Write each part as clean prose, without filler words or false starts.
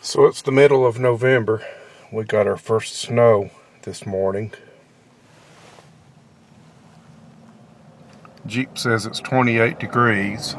So it's the middle of November. We got our first snow this morning. Jeep says it's 28 degrees.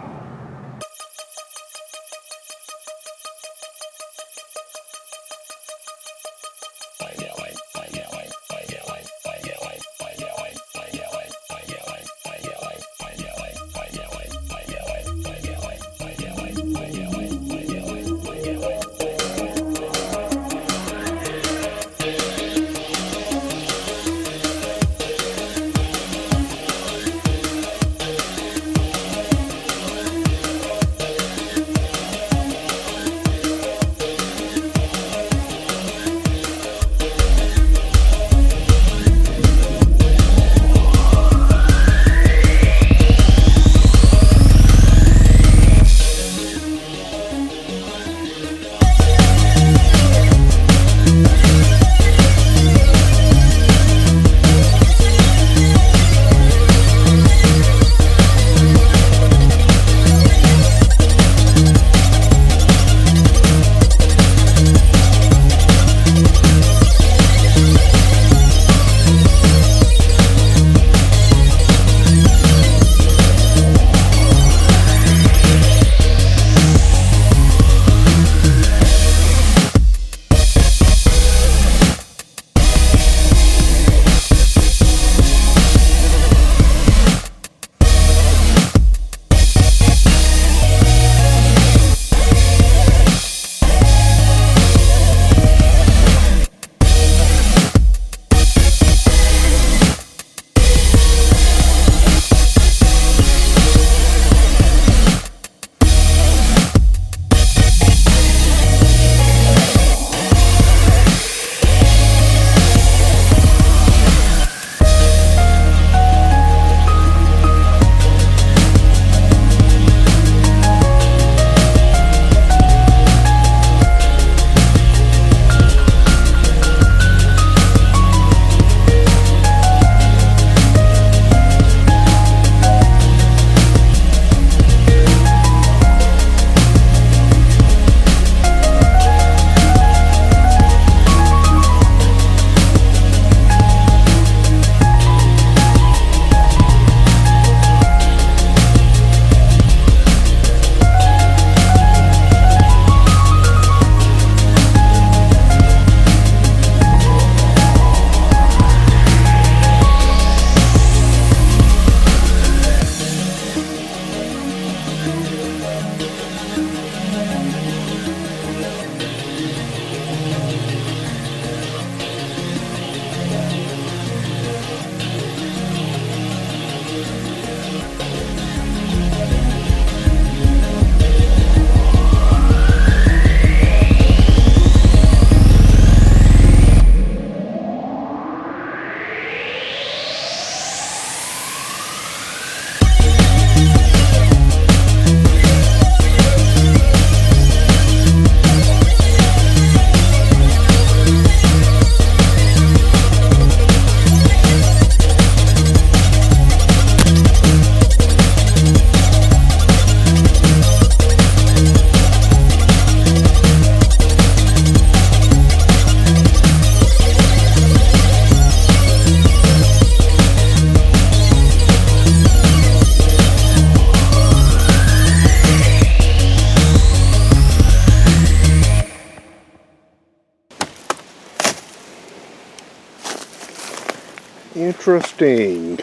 Interesting.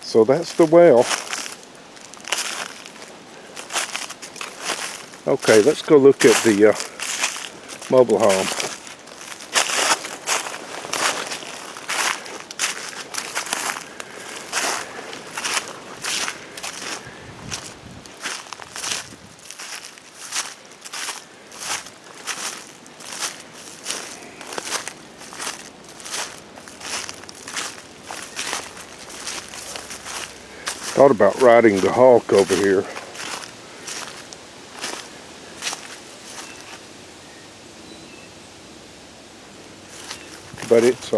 So that's the well. Okay, let's go look at the mobile home. Thought about riding the Hawk over here. But it's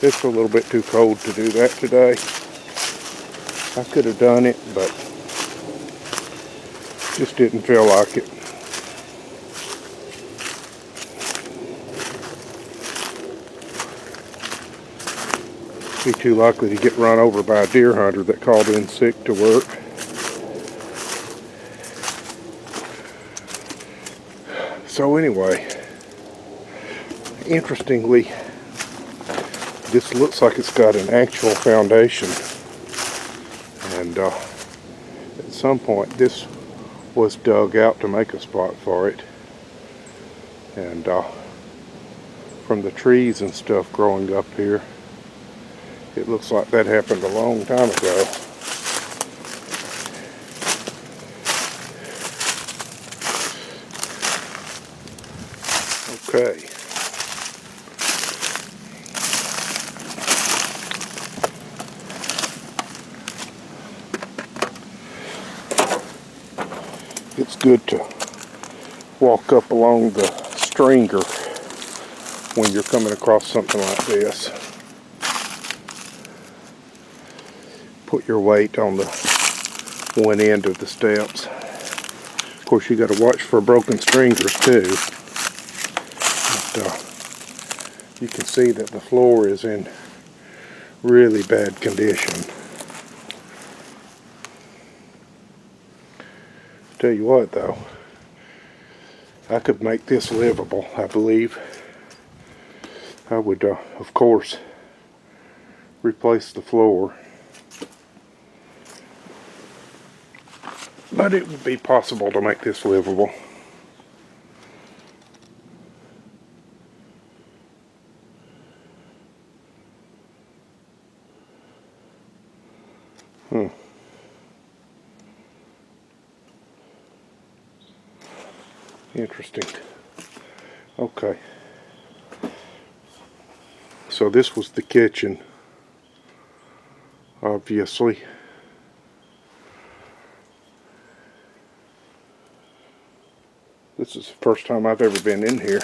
It's a little bit too cold to do that today. I could have done it, but just didn't feel like it. Be too likely to get run over by a deer hunter that called in sick to work. So anyway, interestingly, this looks like it's got an actual foundation, and at some point this was dug out to make a spot for it, and from the trees and stuff growing up here, it looks like that happened a long time ago. Okay. It's good to walk up along the stringer when you're coming across something like this. Put your weight on the one end of the steps. Of course, you got to watch for broken stringers too. But, you can see that the floor is in really bad condition. Tell you what though, I could make this livable, I believe. I would, of course, replace the floor. But it would be possible to make this livable. Interesting. Okay. So this was the kitchen, obviously. This is the first time I've ever been in here.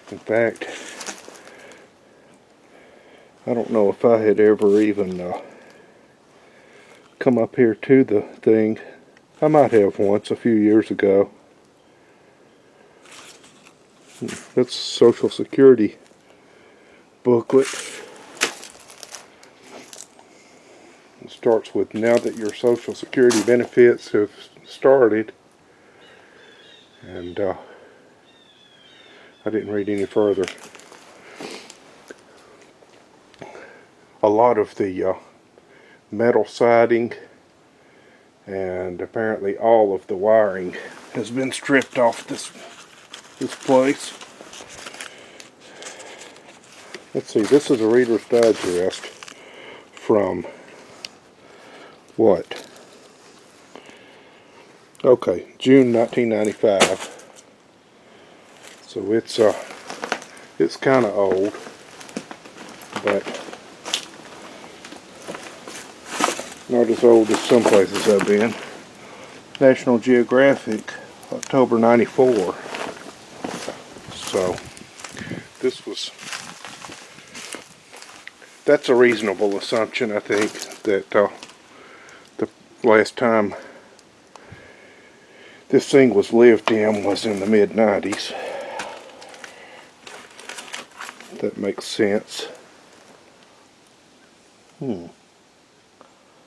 In fact, I don't know if I had ever even come up here to the thing. I might have once a few years ago. That's a Social Security booklet. It starts with, now that your Social Security benefits have started. And I didn't read any further. A lot of the metal siding and apparently all of the wiring has been stripped off this place. Let's see, this is a Reader's Digest from what? Okay, June 1995. So it's kind of old, but not as old as some places I've been. National Geographic, October 94. So that's a reasonable assumption, I think, that the last time this thing was lived in was in the mid-90s. That makes sense.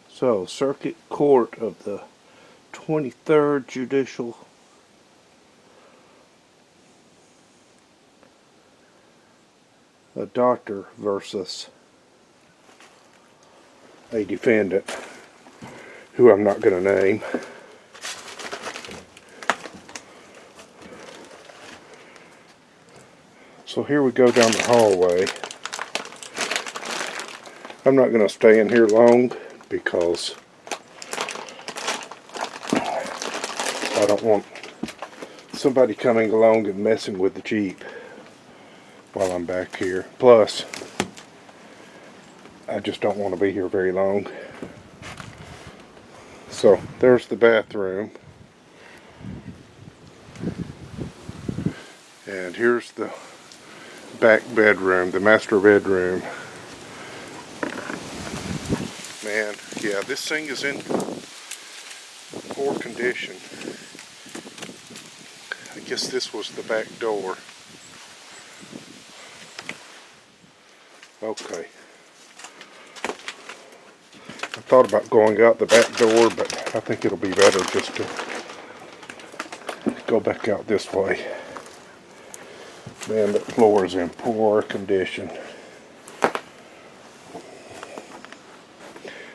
So, Circuit Court of the 23rd Judicial a doctor versus a defendant who I'm not going to name. So here we go down the hallway. I'm not going to stay in here long because I don't want somebody coming along and messing with the Jeep while I'm back here. Plus, I just don't want to be here very long. So, there's the bathroom. And here's the back bedroom, the master bedroom. Man, yeah, this thing is in poor condition. I guess this was the back door. Okay. I thought about going out the back door, but I think it'll be better just to go back out this way. Man, that floor is in poor condition.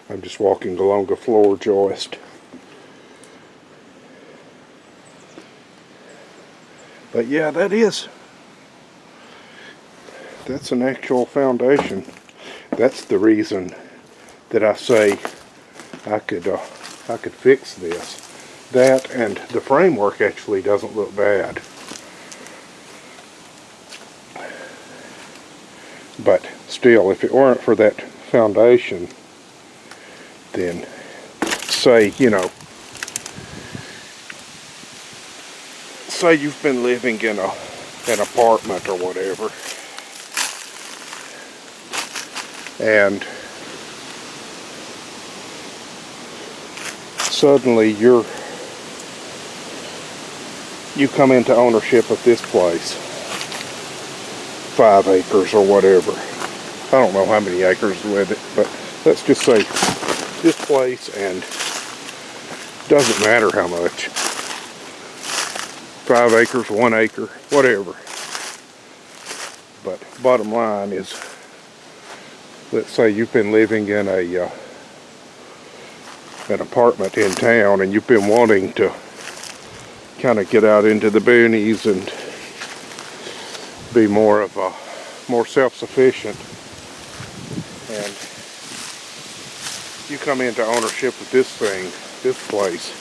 I'm just walking along the floor joist. But yeah, that's an actual foundation. That's the reason that I say I could fix this. That and the framework actually doesn't look bad. But still, if it weren't for that foundation, then say, you know, say you've been living in an apartment or whatever, and suddenly you come into ownership of this place, 5 acres or whatever. I don't know how many acres with it, but let's just say this place, and doesn't matter how much, 5 acres, 1 acre, whatever. But bottom line is, let's say you've been living in an apartment in town, and you've been wanting to kind of get out into the boonies and be more self-sufficient, and you come into ownership of this place.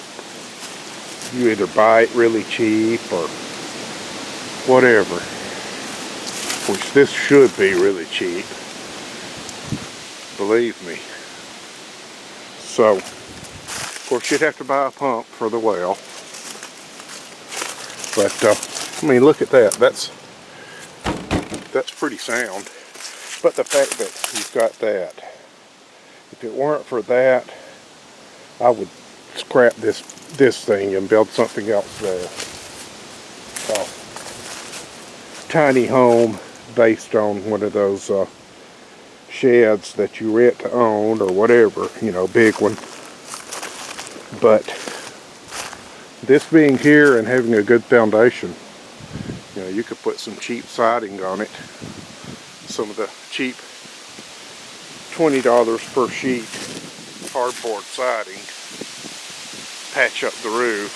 You either buy it really cheap or whatever, which this should be really cheap, believe me. So, of course, you'd have to buy a pump for the well. But, I mean, look at that. That's pretty sound. But the fact that you've got that, if it weren't for that, I would scrap this thing and build something else there. Tiny home based on one of those sheds that you rent to own or whatever, you know, big one. But this being here and having a good foundation, you know, you could put some cheap siding on it. Some of the cheap $20 per sheet hardboard siding. Patch up the roof.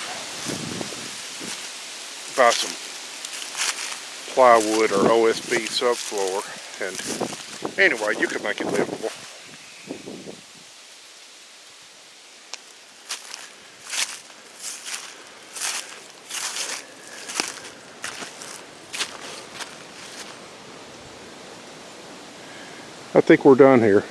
Buy some plywood or OSB subfloor, and anyway, you can make it livable. I think we're done here.